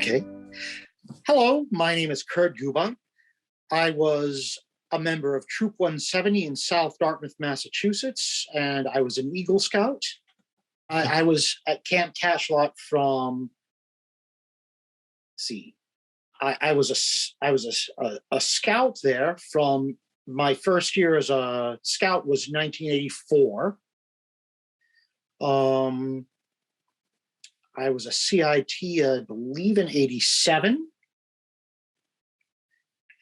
Okay. Hello, my name is Kurt Guba. I was a member of Troop 170 in South Dartmouth, Massachusetts, and I was an Eagle Scout. I was at Camp Cachalot from, I was a scout there from my first year as a scout was 1984. I was a CIT, I believe, in 87,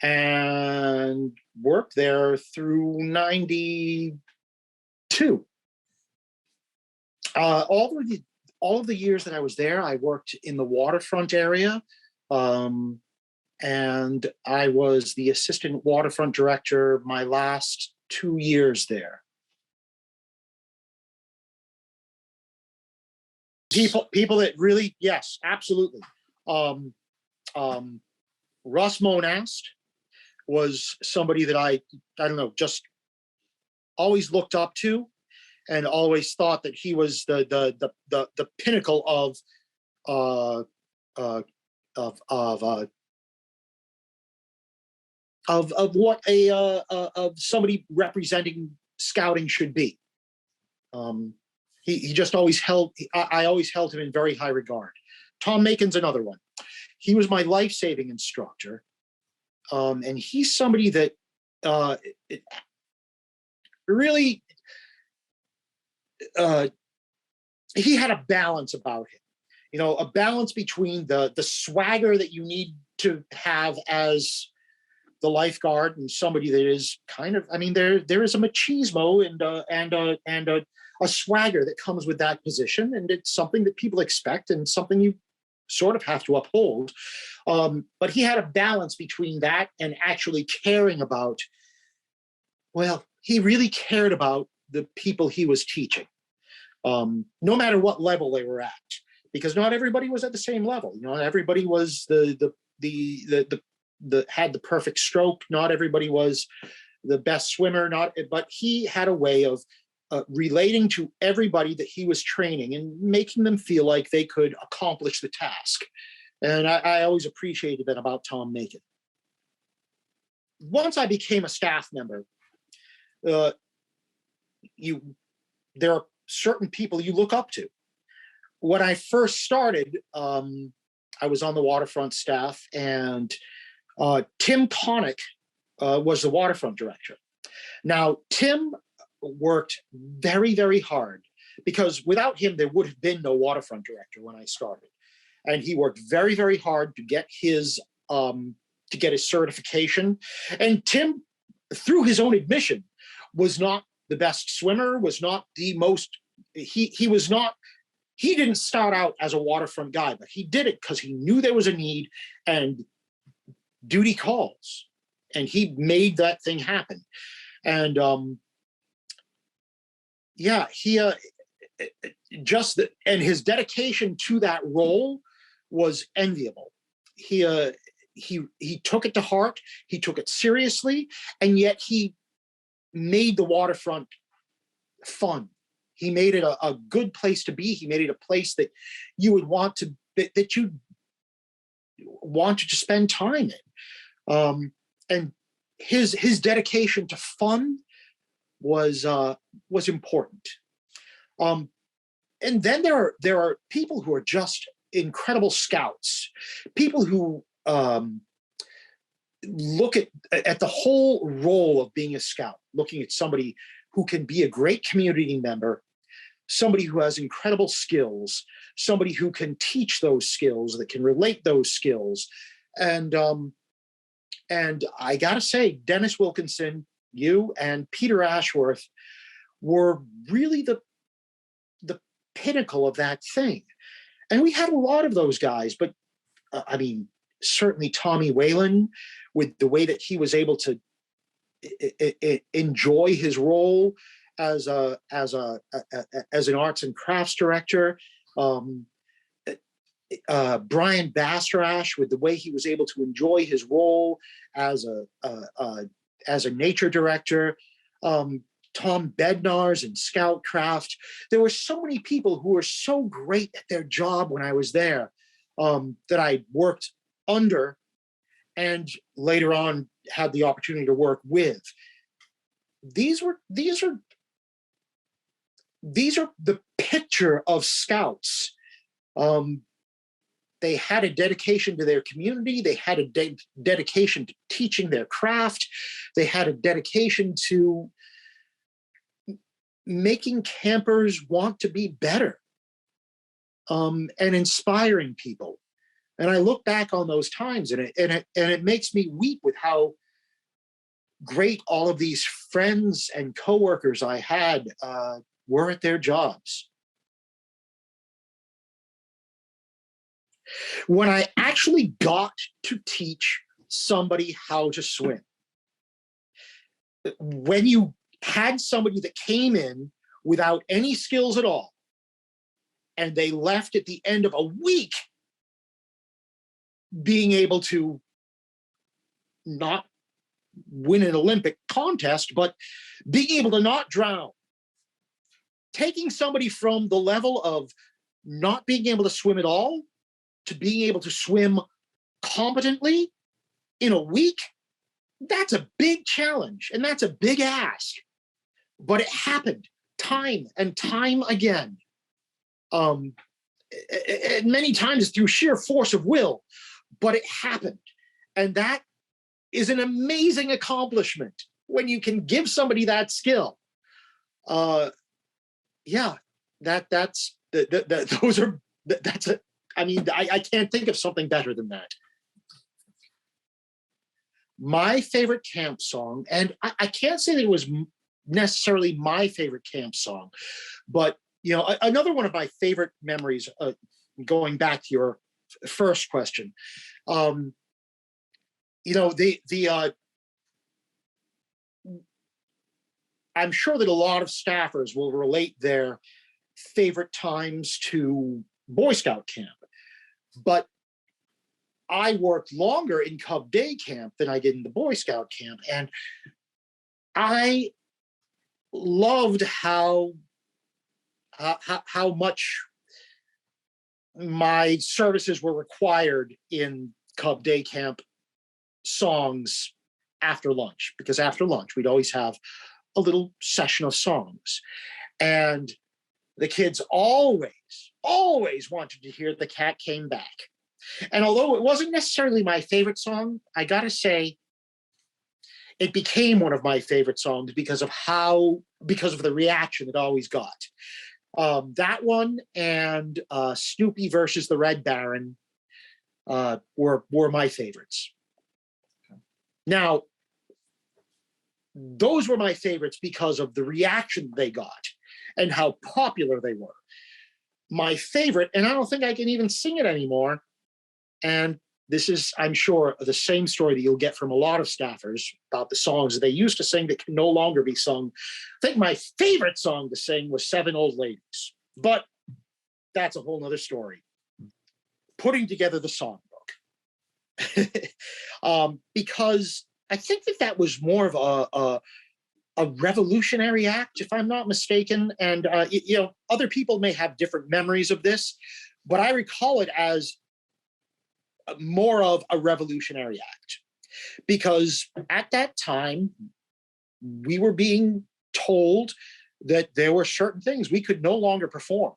and worked there through 92. All of the years that I was there, I worked in the waterfront area, and I was the assistant waterfront director my last 2 years there. People that really, yes, absolutely. Russ Monast was somebody that I don't know, just always looked up to, and always thought that he was the pinnacle of what of somebody representing scouting should be. He just always I always held him in very high regard. Tom Macon's another one. He was my life-saving instructor. And he's somebody that really, he had a balance about him. You know, a balance between the swagger that you need to have as the lifeguard, and somebody that is kind of, I mean, there is a machismo and a swagger that comes with that position, and it's something that people expect and something you sort of have to uphold. But he had a balance between that and actually caring about, well, he really cared about the people he was teaching, no matter what level they were at, because not everybody was at the same level. You know, everybody was had the perfect stroke. Not everybody was the best swimmer. But he had a way of relating to everybody that he was training and making them feel like they could accomplish the task. And I always appreciated that about Tom Macon. Once I became a staff member, there are certain people you look up to. When I first started, I was on the waterfront staff, and Tim Connick was the waterfront director. Now, Tim worked very, very hard, because without him, there would have been no waterfront director when I started. And he worked very, very hard to get his certification. And Tim, through his own admission, was not the best swimmer, was not the most, he didn't start out as a waterfront guy, but he did it because he knew there was a need and duty calls. And he made that thing happen. And and his dedication to that role was enviable. He took it to heart, he took it seriously, and yet he made the waterfront fun. He made it a good place to be. He made it a place that you would want to just spend time in. And his dedication to fun was important. And then there are people who are just incredible scouts, people who look at the whole role of being a scout, looking at somebody who can be a great community member, somebody who has incredible skills, somebody who can teach those skills, that can relate those skills. And I gotta say, Dennis Wilkinson, you and Peter Ashworth were really the pinnacle of that thing. And we had a lot of those guys, but I mean, certainly Tommy Whalen, with the way that he was able to enjoy his role as an arts and crafts director. Brian Bastarash, with the way he was able to enjoy his role as a nature director. Tom Bednar's in Scoutcraft. There were so many people who were so great at their job when I was there. that I worked under and later on had the opportunity to work with. These are the picture of scouts. They had a dedication to their community. They had a dedication to teaching their craft. They had a dedication to making campers want to be better, and inspiring people. And I look back on those times, and it makes me weep with how great all of these friends and coworkers I had were at their jobs. When I actually got to teach somebody how to swim, when you had somebody that came in without any skills at all, and they left at the end of a week being able to not win an Olympic contest, but being able to not drown, taking somebody from the level of not being able to swim at all to being able to swim competently in a week, that's a big challenge and that's a big ask. But it happened time and time again. And many times through sheer force of will, but it happened. And that is an amazing accomplishment when you can give somebody that skill. That's I can't think of something better than that. My favorite camp song, and I can't say that it was necessarily my favorite camp song, but another one of my favorite memories, going back to your first question, I'm sure that a lot of staffers will relate their favorite times to Boy Scout camp, but I worked longer in Cub Day camp than I did in the Boy Scout camp, and I loved how much my services were required in Cub Day camp songs after lunch, because after lunch we'd always have a little session of songs, and the kids always wanted to hear "The Cat Came Back." And although it wasn't necessarily my favorite song, I gotta say it became one of my favorite songs because of the reaction it always got. That one and Snoopy versus the Red Baron were my favorites. Now, those were my favorites because of the reaction they got and how popular they were. My favorite, and I don't think I can even sing it anymore, and this is, I'm sure, the same story that you'll get from a lot of staffers about the songs that they used to sing that can no longer be sung. I think my favorite song to sing was "Seven Old Ladies," but that's a whole nother story. Putting together the songbook. Because I think that was more of a revolutionary act, if I'm not mistaken. And, other people may have different memories of this, but I recall it as more of a revolutionary act, because at that time we were being told that there were certain things we could no longer perform,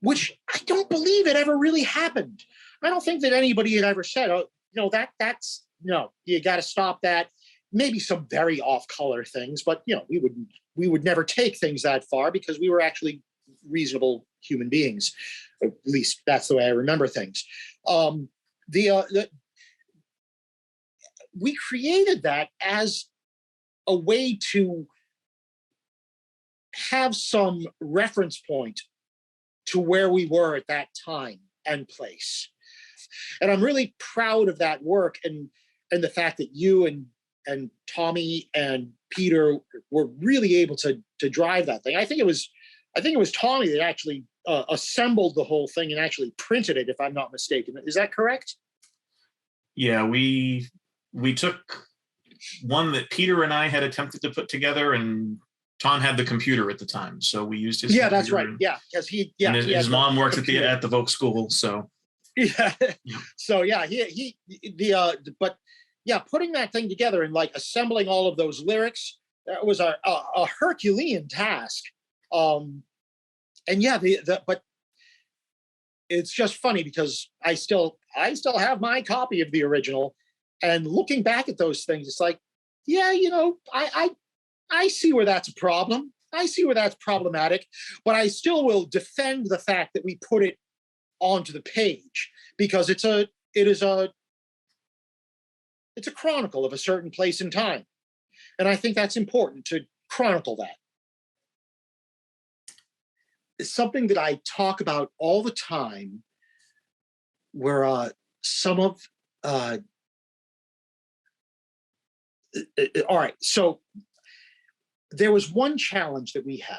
which I don't believe it ever really happened. I don't think that anybody had ever said, that's no, you got to stop that. Maybe some very off-color things, but we would never take things that far because we were actually reasonable human beings. At least that's the way I remember things. We created that as a way to have some reference point to where we were at that time and place. And I'm really proud of that work and the fact that you and Tommy and Peter were really able to drive that thing. I think it was Tommy that actually assembled the whole thing and actually printed it, if I'm not mistaken. Is that correct? Yeah, we took one that Peter and I had attempted to put together and Tom had the computer at the time, so we used his. Yeah, computer. that's right. Yeah, because and his mom worked computer. at the Voc school, so Yeah. Yeah. So yeah, but yeah, putting that thing together and like assembling all of those lyrics, that was a Herculean task. And yeah, but it's just funny because I still have my copy of the original, and looking back at those things, it's like, yeah, I see where that's a problem. I see where that's problematic, but I still will defend the fact that we put it onto the page because it's a chronicle of a certain place in time. And I think that's important to chronicle that. It's something that I talk about all the time where some of all right, so there was one challenge that we had.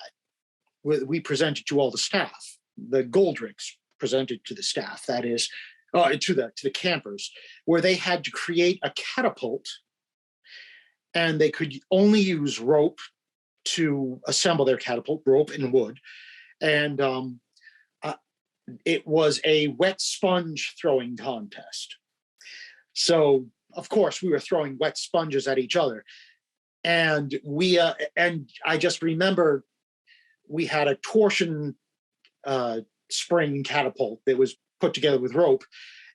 We presented to all the staff. The Goldricks presented to the staff, that is, to the campers, where they had to create a catapult, and they could only use rope to assemble their catapult, rope and wood. And it was a wet sponge throwing contest. So, of course, we were throwing wet sponges at each other. And and I just remember we had a torsion spring catapult that was put together with rope.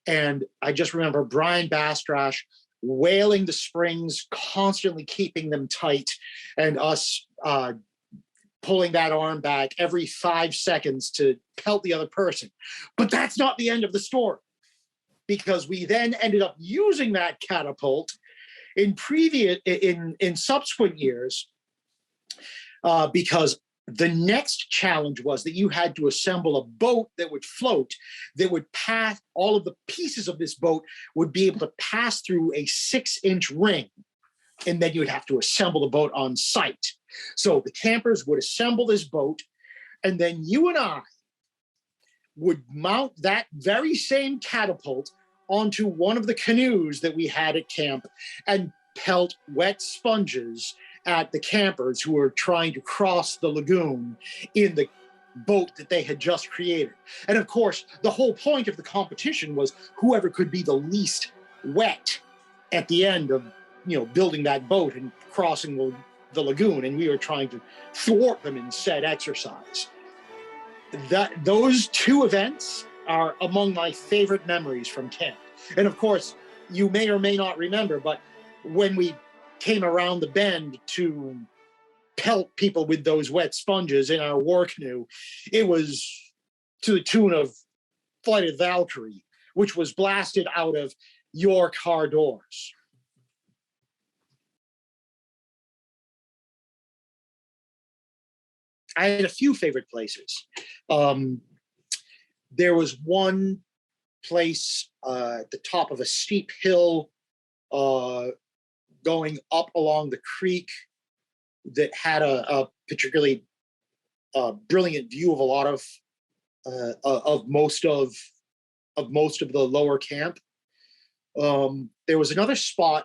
And I just remember Brian Bastrash wailing the springs, constantly keeping them tight, and us pulling that arm back every 5 seconds to pelt the other person. But that's not the end of the story, because we then ended up using that catapult in subsequent years, because the next challenge was that you had to assemble a boat that would float, that would pass, all of the pieces of this boat would be able to pass through a 6-inch ring, and then you would have to assemble the boat on site. So the campers would assemble this boat, and then you and I would mount that very same catapult onto one of the canoes that we had at camp and pelt wet sponges at the campers who were trying to cross the lagoon in the boat that they had just created. And of course, the whole point of the competition was whoever could be the least wet at the end of, building that boat and crossing the lagoon. And we were trying to thwart them in said exercise. Those two events are among my favorite memories from camp. And of course, you may or may not remember, but when we came around the bend to pelt people with those wet sponges in our war canoe, it was to the tune of Flight of Valkyrie, which was blasted out of your car doors. I had a few favorite places. There was one place at the top of a steep hill going up along the creek that had a particularly brilliant view of a lot of most of the lower camp. There was another spot.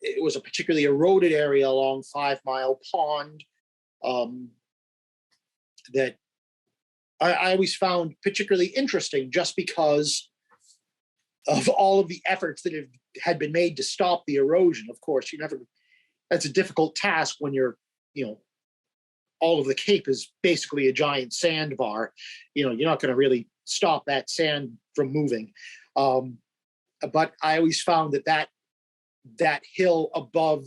It was a particularly eroded area along 5 Mile Pond that I always found particularly interesting, just because of all of the efforts that had been made to stop the erosion. Of course, that's a difficult task when you're, all of the Cape is basically a giant sandbar. You're not going to really stop that sand from moving. But I always found that hill above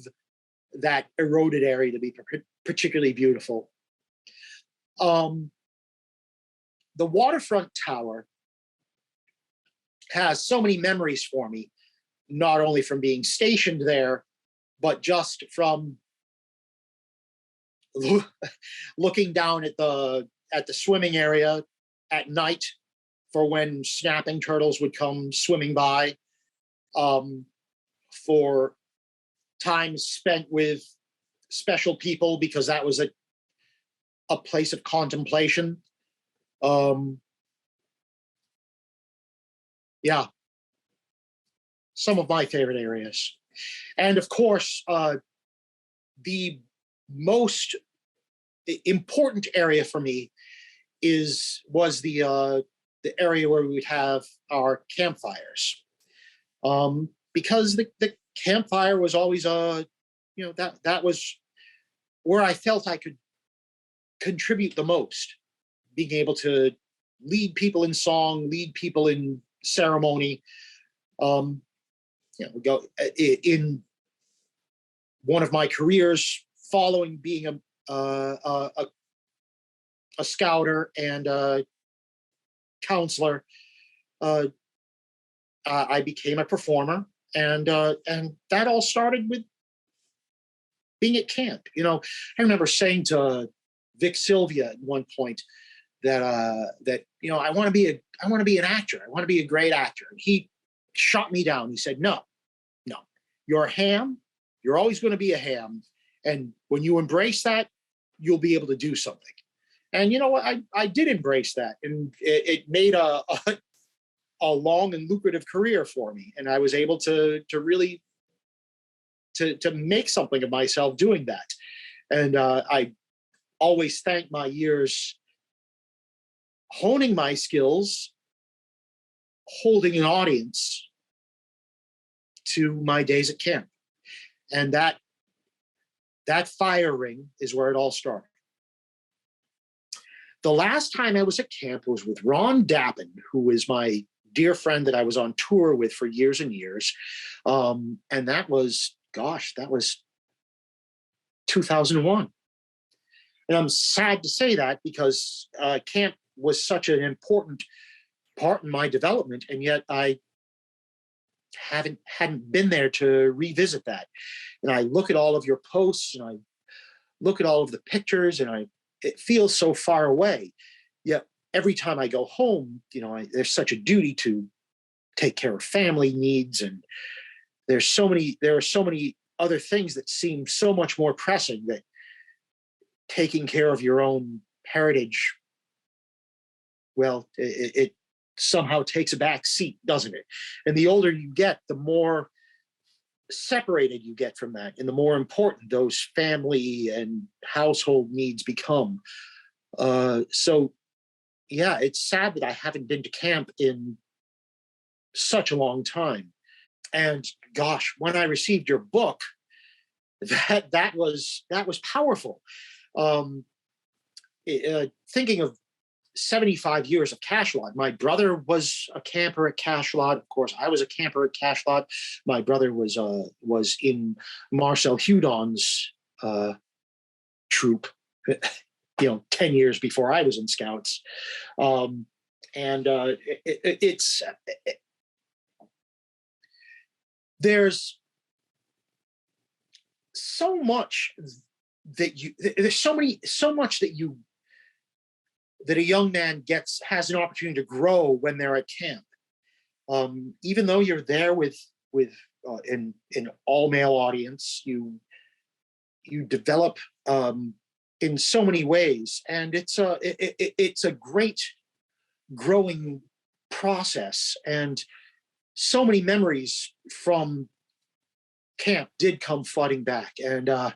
that eroded area to be particularly beautiful. The waterfront tower has so many memories for me, not only from being stationed there, but just from looking down at the swimming area at night for when snapping turtles would come swimming by, for times spent with special people, because that was a place of contemplation. Yeah, some of my favorite areas. And of course, the most important area for me was the area where we would have our campfires, because the campfire was always that was where I felt I could contribute the most, being able to lead people in song, lead people in ceremony. Go in one of my careers following being a scouter and a counselor. I became a performer, and that all started with being at camp. I remember saying to Vic Sylvia at one point that I want to be an actor. I want to be a great actor. And he shot me down. He said, no, you're a ham. You're always going to be a ham. And when you embrace that, you'll be able to do something. And you know what? I did embrace that, and it made a long and lucrative career for me. And I was able to really to make something of myself doing that. And I always thank my years honing my skills, holding an audience, to my days at camp. And that fire ring is where it all started. The last time I was at camp was with Ron Dappin, who is my dear friend that I was on tour with for years and years. And that was 2001. And I'm sad to say that, because camp was such an important part in my development, and yet I hadn't been there to revisit that. And I look at all of your posts, and I look at all of the pictures, and it feels so far away. Yet every time I go home, there's such a duty to take care of family needs, and there are so many other things that seem so much more pressing, that taking care of your own heritage, well, it somehow takes a back seat, doesn't it? And the older you get, the more separated you get from that, and the more important those family and household needs become. So yeah, it's sad that I haven't been to camp in such a long time. And gosh, when I received your book, that was powerful. Thinking of 75 years of Cachalot. My brother was a camper at Cachalot. Of course, I was a camper at Cachalot. My brother was in Marcel Houdon's troop, 10 years before I was in Scouts. There's so much that a young man has an opportunity to grow when they're at camp. Even though you're there with an all male audience, you develop in so many ways, and it's a great growing process. And so many memories from camp did come flooding back. And I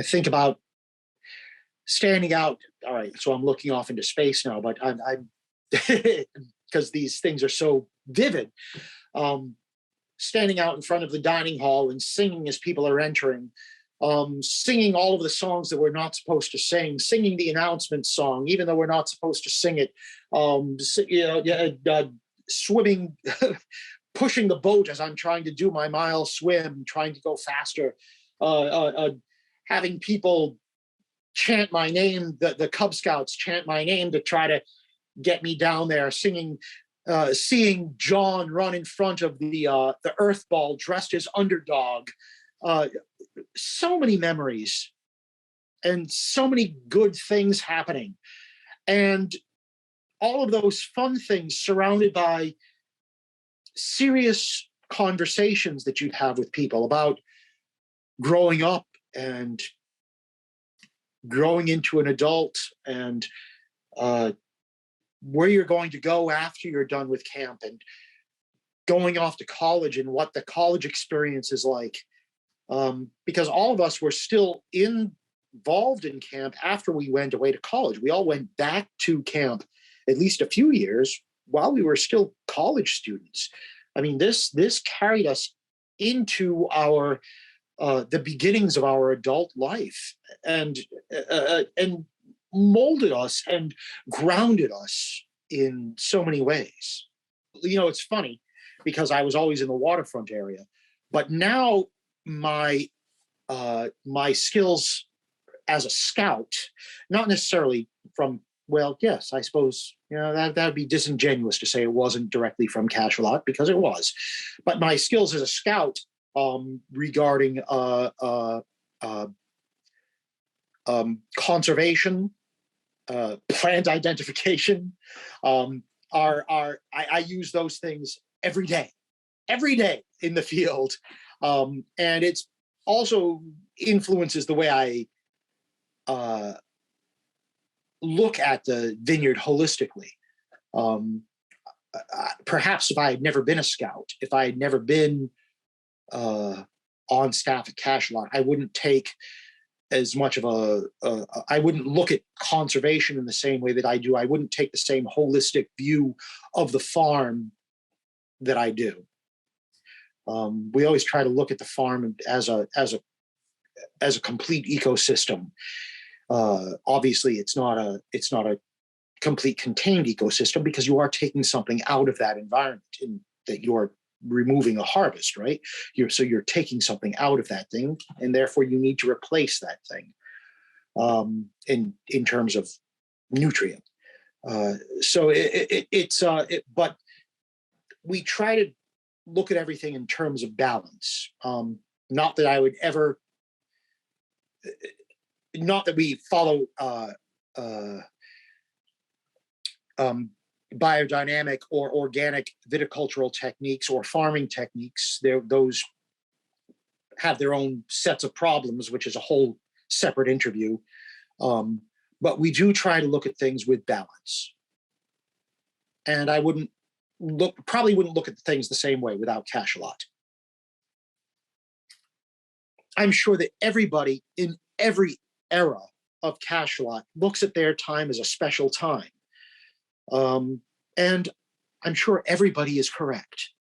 think about standing out. All right, so I'm looking off into space now, but I'm because these things are so vivid. Standing out in front of the dining hall and singing as people are entering, singing all of the songs that we're not supposed to sing, singing the announcement song, even though we're not supposed to sing it, swimming, pushing the boat as I'm trying to do my mile swim, trying to go faster, having people chant my name, the Cub Scouts chant my name to try to get me down there, singing, seeing John run in front of the Earth Ball dressed as underdog. So many memories and so many good things happening. And all of those fun things surrounded by serious conversations that you'd have with people about growing up and growing into an adult, and where you're going to go after you're done with camp, and going off to college and what the college experience is like. because all of us were still involved in camp after we went away to college. We all went back to camp at least a few years while we were still college students. I mean, this carried us into our the beginnings of our adult life, and molded us and grounded us in so many ways. You know, it's funny because I was always in the waterfront area, but now my skills as a scout, not necessarily from, well, yes, I suppose, you know, that would be disingenuous to say it wasn't directly from Cachalot, because it was, but my skills as a scout regarding conservation, plant identification, I use those things every day in the field, and it's also influences the way I look at the vineyard holistically. Perhaps if I had never been a scout, if I had never been on staff at Cachalot, I wouldn't take as much of I wouldn't look at conservation in the same way that I do. I wouldn't take the same holistic view of the farm that I do. We always try to look at the farm as a complete ecosystem. Obviously, it's not a complete contained ecosystem, because you are taking something out of that environment, in that you're removing a harvest, right? So you're taking something out of that thing, and therefore you need to replace that thing in terms of nutrient. But we try to look at everything in terms of balance. Not that I would ever, not that we follow biodynamic or organic viticultural techniques or farming techniques. Those have their own sets of problems, which is a whole separate interview. But we do try to look at things with balance. And I probably wouldn't look at things the same way without Cachalot. I'm sure that everybody in every era of Cachalot looks at their time as a special time. And I'm sure everybody is correct.